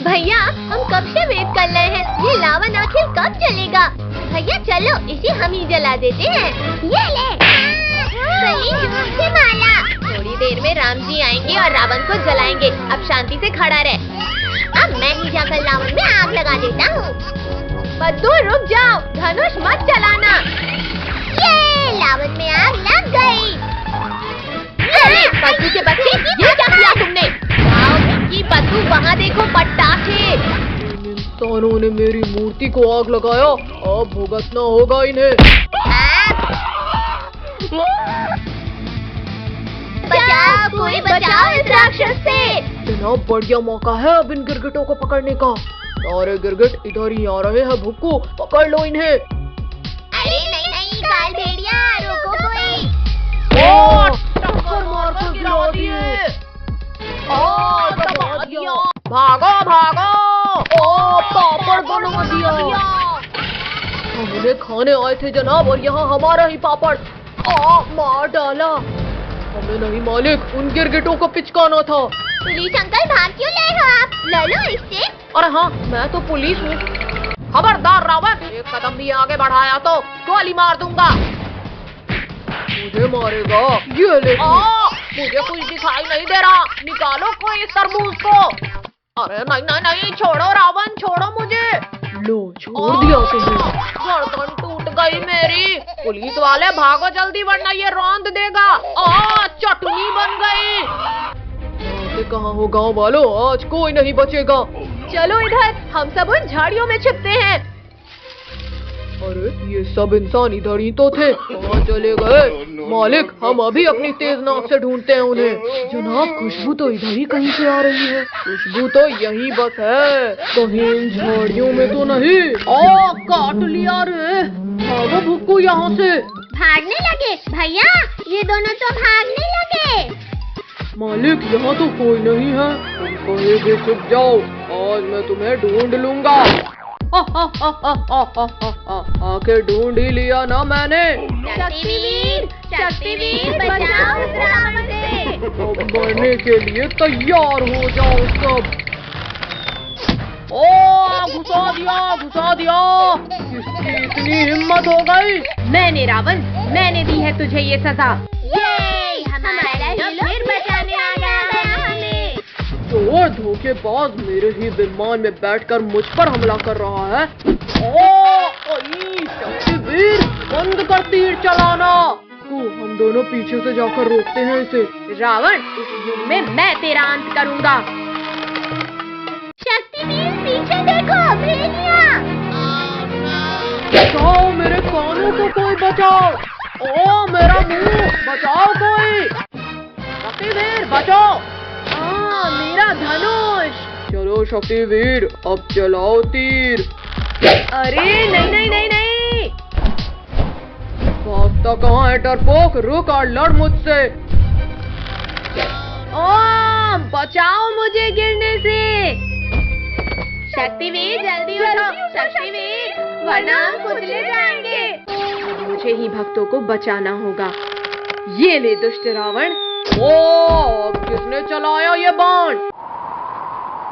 भैया हम कब से वेट कर रहे हैं, ये लावन आखिर कब चलेगा? भैया चलो इसे हम ही जला देते हैं। ये ले से माला। थोड़ी देर में राम जी आएंगे और रावण को जलाएंगे। अब शांति से खड़ा रहे। अब मैं ही जाकर लावन में आग लगा देता हूँ। बद्दू रुक जाओ, धनुष मत चलाना। ये लावन में आग लग गई। अरे बद्दू के बच्चे, ये क्या किया तुमने? आओ मिक्की, बद्दू वहाँ देखो पटाखे। इंसानों ने मेरी मूर्ति को आग लगाया, अब भुगतना होगा इन्हें। बचाओ, कोई बचाओ इस राक्षस से। इतना बढ़िया मौका है अब इन गिरगिटों को पकड़ने का। सारे गिरगिट इधर ही आ रहे हैं, भुक्कू पकड़ लो इन्हें। अरे नहीं काल भेड़िया, रोको कोई। टक्कर मार कर गिरा दिए। दबा दिया। भागो भागो। पापड़ बना दिया। हम उन्हें खाने आए थे जनाब, और यहाँ हमारा ही पापड़ मार डाला। हमें नहीं मालिक, उन गिरगिटों को पिचकाना था। पुलिस अंकल भाग क्यों ले हो आप? ले लो इससे। अरे हाँ, मैं तो पुलिस हूँ। खबरदार रावण, एक कदम भी आगे बढ़ाया तो गोली मार दूंगा। मुझे मारेगा? ये ले। मुझे कुछ दिखाई नहीं दे रहा, निकालो कोई इस तरबूज को। अरे नहीं, छोड़ो रावण, छोड़ो मुझे। लो छोड़ दिया तुम्हें। गर्दन टूट गई मेरी। पुलिस वाले भागो जल्दी, वरना ये रौंद देगा। चटनी बन गई। कहाँ हो गाँव वालों, आज कोई नहीं बचेगा। चलो इधर, हम सब उन झाड़ियों में छिपते हैं। अरे ये सब इंसान इधर ही तो थे, कहाँ चले गए? मालिक, हम अभी अपनी तेज नाक से ढूंढते हैं उन्हें। जनाब, खुशबू तो इधर ही कहीं से आ रही है। खुशबू तो यहीं बस है, कहीं इन झाड़ियों में तो नहीं। काट लिया रे। भागो भुक्कू यहाँ से। भागने लगे भैया, ये दोनों तो भागने लगे। मालिक, यहाँ तो कोई नहीं है, तुम कहीं भी छुप जाओ, आज मैं तुम्हें ढूंढ लूंगा। आखिर ढूंढ ही लिया ना मैंने। शक्तिवीर बचाओ इस रावण से। अब मरने के लिए तैयार हो जाओ सब। घुसा दिया। किसकी इतनी हिम्मत हो गई? मैंने रावण, मैंने दी है तुझे ये सजा। ये हमारा हीरो फिर बचाने आ गया हमें। चोर धोखेबाज मेरे ही विमान में बैठकर मुझ पर हमला कर रहा है। शक्तिवीर, बंद कर तीर चलाना। हम दोनों पीछे से जाकर रोकते हैं इसे। रावण, इस युग में मैं तेरा अंत करूंगा। शक्तिवीर पीछे देखो, भेड़िया। बचाओ, मेरे कानों को कोई बचाओ। मेरा मुंह बचाओ कोई। शक्तिवीर बचाओ। मेरा धनुष। चलो शक्तिवीर, अब चलाओ तीर। अरे नहीं। भागता कहाँ है डरपोक, रुक और लड़ मुझसे। बचाओ मुझे गिरने से। शक्तिवीर जल्दी उठो, शक्तिवीर, वरना हम कुचले जाएंगे। मुझे ही भक्तों को बचाना होगा। ये ले दुष्ट रावण। अब किसने चलाया ये बाण?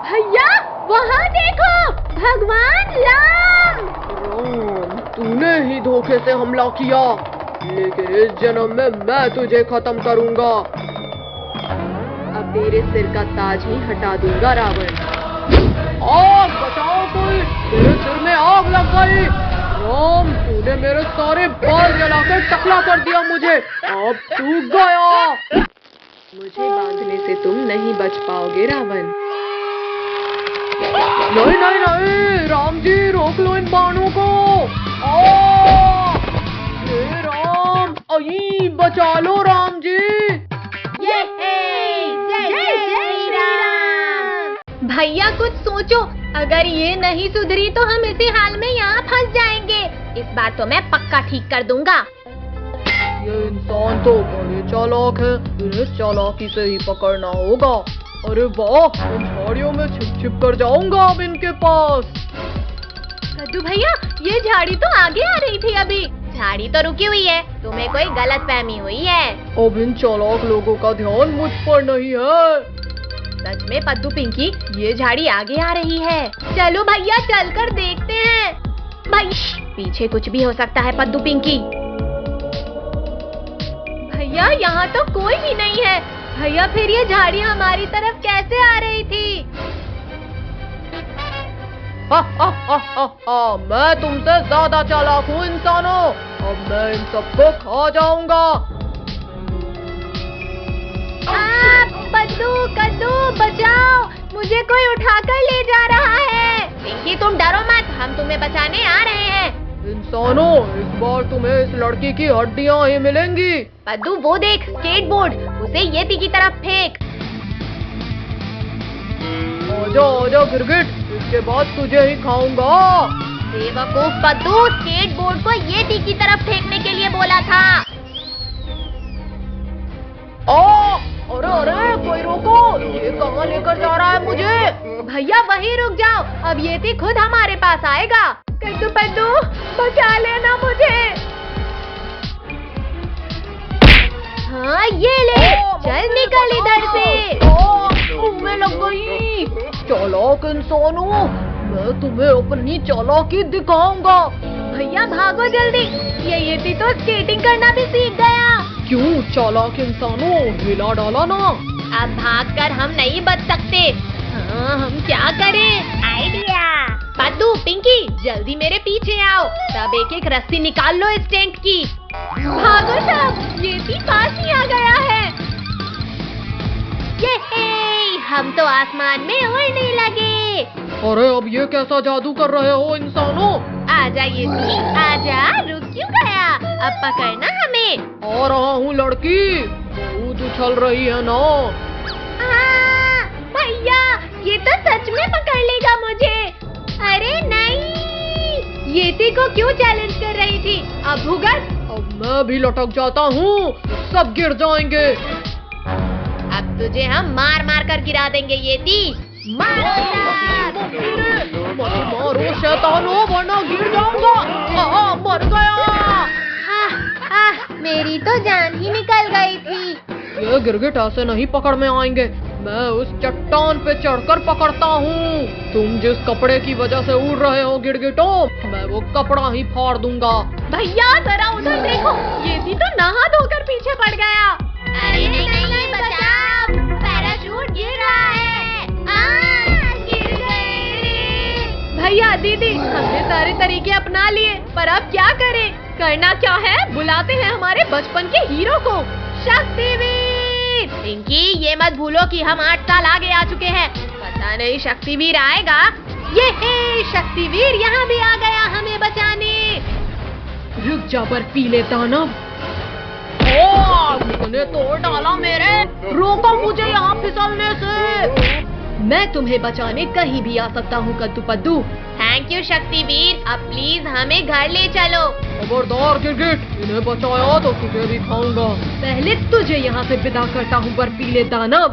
भैया वहाँ देखो, भगवान राम। राम, तूने ही धोखे से हमला किया, लेकिन इस जन्म में मैं तुझे खत्म करूंगा। अब तेरे सिर का ताज ही हटा दूंगा रावण। आग बचाओ कोई, मेरे सिर में आग लग गई। राम, तूने मेरे सारे बाल जलाकर टकला कर दिया मुझे, अब तू गया। मुझे बांधने से तुम नहीं बच पाओगे रावण। नहीं, राम जी रोक लो इन बाणों को। हे राम, बचा लो राम जी। जय श्री राम। भैया कुछ सोचो, अगर ये नहीं सुधरी तो हम इसी हाल में यहाँ फंस जाएंगे। इस बार तो मैं पक्का ठीक कर दूंगा। ये इंसान तो बड़े चालाक है, इन्हें चालाकी से ही पकड़ना होगा। अरे वाह, इन झाड़ियों में छिप कर जाऊंगा अब इनके पास। कद्दू भैया, ये झाड़ी तो आगे आ रही थी अभी। झाड़ी तो रुकी हुई है, तुम्हें कोई गलतफहमी हुई है। अब इन चालाक लोगों का ध्यान मुझ पर नहीं है। सच में पद्दू पिंकी, ये झाड़ी आगे आ रही है। चलो भैया चलकर देखते हैं। भाई पीछे कुछ भी हो सकता है पद्दू पिंकी। भैया यहाँ तो कोई भी नहीं है। भैया फिर ये झाड़ी हमारी तरफ कैसे आ रही थी? मैं तुमसे ज्यादा चालाक हूँ इंसानों। अब मैं इन सबको खा जाऊंगा। पद्दू कद्दू बचाओ, मुझे कोई उठाकर ले जा रहा है। पिंकी तुम डरो मत, हम तुम्हें बचाने आ रहे हैं। इंसानों, इस बार तुम्हें इस लड़की की हड्डियां ही मिलेंगी। पद्दू वो देख स्केटबोर्ड, उसे येती की तरफ फेंक। आजा आजा गिरगिट, इसके बाद तुझे ही खाऊंगा। बेवकूफ पद्दू, स्केटबोर्ड को येती की तरफ फेंकने के लिए बोला था। अरे अरे कोई रोको, ये कहाँ लेकर जा रहा है मुझे? भैया वहीं रुक जाओ, अब येती खुद हमारे पास आएगा। कद्दू पद्दू बचा लेना मुझे। हाँ ये ले, चल निकल इधर से। तुम्हें लग गई। चालाक इंसानों, मैं तुम्हें अपनी चालाकी दिखाऊंगा। भैया भागो जल्दी, ये येती तो स्केटिंग करना भी सीख गया। क्यों चालाक इंसानों, हिला डाला ना। अब भागकर हम नहीं बच सकते। हाँ हम क्या करें? आइडिया। पद्दू पिंकी जल्दी मेरे पीछे आओ, सब एक एक रस्सी निकाल लो इस टेंट की। भागो सब, येती पास ही आ गया है। ये हम तो आसमान में उड़ने लगे। अरे अब ये कैसा जादू कर रहे हो इंसानों? आजा येती आजा, रुक क्यों गया? अब पकड़ना हमें। आ रहा हूँ लड़की, बहुत उछल रही है ना। भैया ये तो सच में पकड़ लेगा मुझे। अरे नहीं, येती को क्यों चैलेंज कर रही थी? अब भुगत। अब मैं भी लटक जाता हूँ, सब गिर जाएंगे। अब तुझे हम मार मार कर गिरा देंगे येती। मारो मारो शैतानों, वरना गिर जाऊंगा। मर गया। मेरी तो जान ही निकल गई थी। ये गिरगिट ऐसे नहीं पकड़ में आएंगे, मैं उस चट्टान पे चढ़कर पकड़ता हूँ। तुम जिस कपड़े की वजह से उड़ रहे हो गिरगिटों, मैं वो कपड़ा ही फाड़ दूंगा। भैया जरा उधर देखो, येती तो नहा धोकर पीछे पड़ गया। अरे नहीं बचाओ, पैराशूट गिर रहा है। गिर गए। भैया दीदी हमने सारे तरीके अपना लिए, पर अब क्या करें? करना क्या है? बुलाते हैं हमारे बचपन के हीरो को, शक्तिवीर। पिंकी ये मत भूलो कि हम 8 साल आगे आ चुके हैं। पता नहीं शक्तिवीर आएगा। ये शक्तिवीर यहाँ भी आ गया हमें बचाने। रुक जा बर्फीले दानव। तुमने तोड़ डाला मेरे, रोको मुझे यहाँ फिसलने से। मैं तुम्हें बचाने कहीं भी आ सकता हूँ कद्दू पद्दू। थैंक यू शक्तिवीर, अब प्लीज हमें घर ले चलो। खबरदार गिरगिट, इन्हें बचाया तो तुझे भी खाऊंगा। पहले तुझे यहाँ से विदा करता हूँ बर्फीले दानव।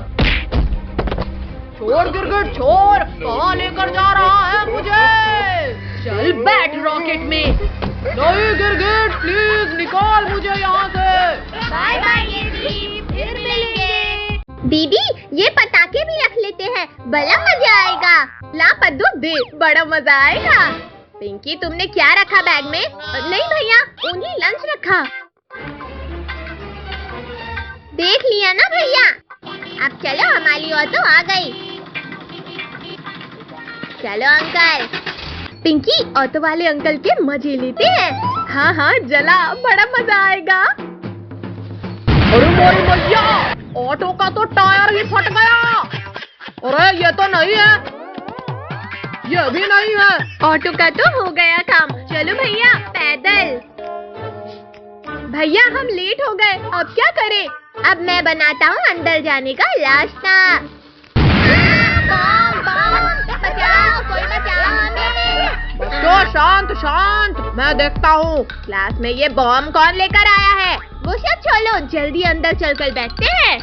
छोड़ गिरगिट छोड़, कहाँ लेकर जा रहा है मुझे? चल बैठ रॉकेट में। नहीं गिरगिट प्लीज निकाल मुझे यहाँ से। बाय बाय येती, फिर मिलेंगे। दीदी ये पटाखे भी रख लेते हैं, बड़ा मजा आएगा। ला पद्दू दे, बड़ा मजा आएगा। पिंकी तुमने क्या रखा बैग में? नहीं भैया, ओनली लंच रखा। देख लिया ना भैया। अब चलो हमारी ऑटो आ गई। चलो अंकल। पिंकी ऑटो वाले अंकल के मजे लेते हैं। हाँ हाँ जला, बड़ा मजा आएगा। अरे मोरी भैया, ऑटो का तो टायर ही फट गया। अरे ये तो नहीं है, ये भी नहीं है। ऑटो का तो हो गया काम। चलो भैया पैदल। भैया हम लेट हो गए, अब क्या करें? अब मैं बनाता हूँ अंदर जाने का रास्ता। बचाओ, कोई बचाओ हमें। बच्चों शांत शांत, मैं देखता हूँ। क्लास में ये बॉम्ब कौन लेकर आया है? वो सब छोड़ो, जल्दी अंदर चलकर बैठते हैं।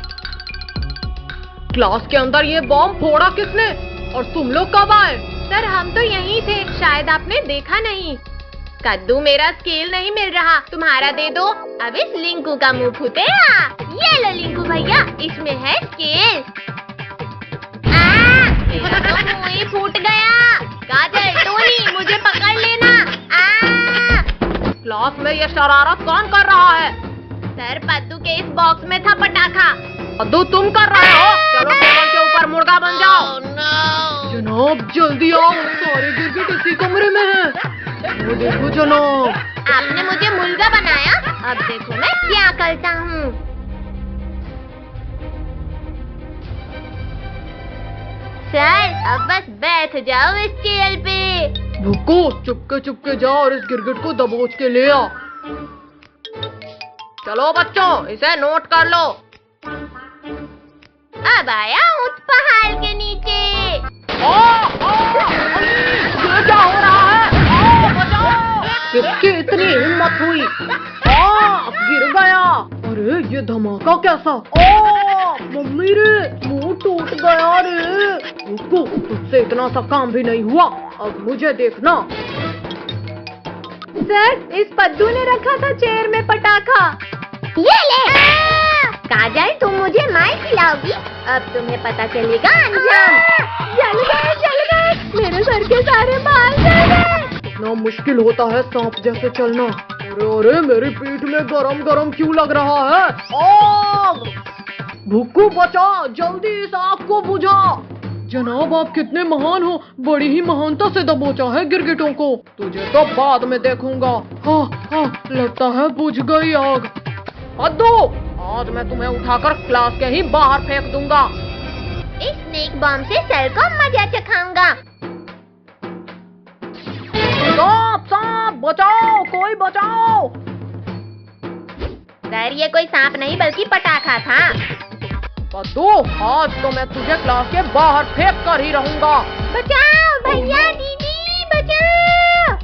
क्लास के अंदर ये बॉम्ब फोड़ा किसने? और तुम लोग कब आए? सर हम तो यहीं थे, शायद आपने देखा नहीं। कद्दू मेरा स्केल नहीं मिल रहा, तुम्हारा दे दो। अब इस लिंकू का मुंह फूटेगा। ये लो लिंकू भैया, इसमें है स्केल। मेरा तो मुंह ही फूट गया। काजल, टोनी, मुझे पकड़ लेना। क्लास में ये शरारत कौन कर रहा है? सर, पद्दू के इस बॉक्स में था पटाखा। पद्दू, तुम कर रहे हो? चलो टेबल के ऊपर मुर्गा बन जाओ। जनाब जल्दी आओ, सारे गिरगिट इसी कमरे में हैं। वो देखो जनाब। आपने मुझे मुर्गा बनाया, अब देखो मैं क्या करता हूँ। सर, अब बस बैठ जाओ इस चेयर पे। भुक्को, चुपके चुपके जा और इस गिरगिट को दबोच के ले आ। चलो बच्चों, इसे नोट कर लो। अब आया उस पहाड़ के नीचे। ये क्या हो रहा है? बचाओ! किसकी इतनी हिम्मत हुई? गिर गया। अरे ये धमाका कैसा? मम्मी रे, मुंह टूट गया रे। रुको, तुझसे इतना सा काम भी नहीं हुआ, अब मुझे देखना। सर, इस पद्दू ने रखा था चेयर में पटाखा। ये ले। काजल, तुम मुझे मार खिलाओगी, अब तुम्हें पता चलेगा अंजाम। जल गए, मेरे सर के सारे बाल जल गए। इतना मुश्किल होता है सांप जैसे चलना। अरे अरे, मेरी पीठ में गरम गरम क्यों लग रहा है? आग! भुक्कू बचा, जल्दी इस आग को बुझा। जनाब, आप कितने महान हो, बड़ी ही महानता से दबोचा है गिरगिटों को। तुझे तो बाद में देखूंगा। हाँ, लगता है बुझ गई आग। पद्दू, आज मैं तुम्हें उठाकर क्लास के ही बाहर फेंक दूंगा। इस स्नेक बॉम्ब से सर को मजा चखाऊंगा। सांप, बचाओ, कोई बचाओ। सर, ये कोई सांप नहीं बल्कि पटाखा था। पद्दू, आज तो मैं तुझे क्लास के बाहर फेंक कर ही रहूंगा। बचाओ भैया, दीदी, बचाओ।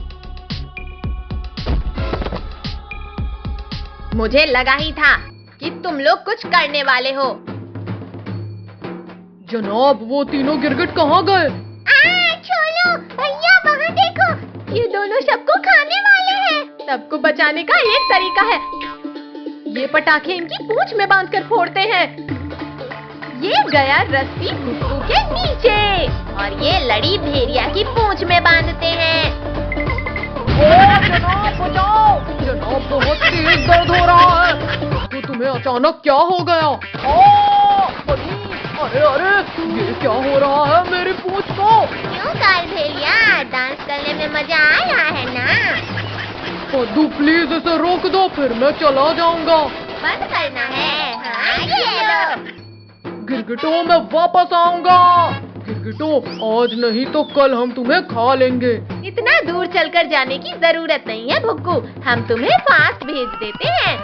मुझे लगा ही था कि तुम लोग कुछ करने वाले हो। जनाब, वो तीनों गिरगिट कहाँ गए? छोड़ो भैया, वहाँ देखो, ये दोनों सबको खाने वाले हैं। सबको बचाने का एक तरीका है, ये पटाखे इनकी पूंछ में बांधकर फोड़ते हैं। ये गया रस्सी भुक्कू के नीचे और ये लड़ी भेड़िया की पूंछ में बांधते हैं। जनाब बचाओ! जनाब, बहुत तेज दर्द हो रहा है। तो तुम्हें अचानक क्या हो गया? अरे अरे, ये क्या हो रहा है मेरी पूंछ को? क्यों काल भेड़िया, डांस करने में मजा आ रहा है ना? पद्दू, प्लीज इसे रोक दो, फिर मैं चला जाऊंगा। बंद करना है? हाँ, ये लो। गिरगिटों, मैं वापस आऊंगा। गिरगिटों, आज नहीं तो कल हम तुम्हें खा लेंगे। इतना दूर चलकर जाने की जरूरत नहीं है भुक्कू, हम तुम्हें फास्ट भेज देते हैं।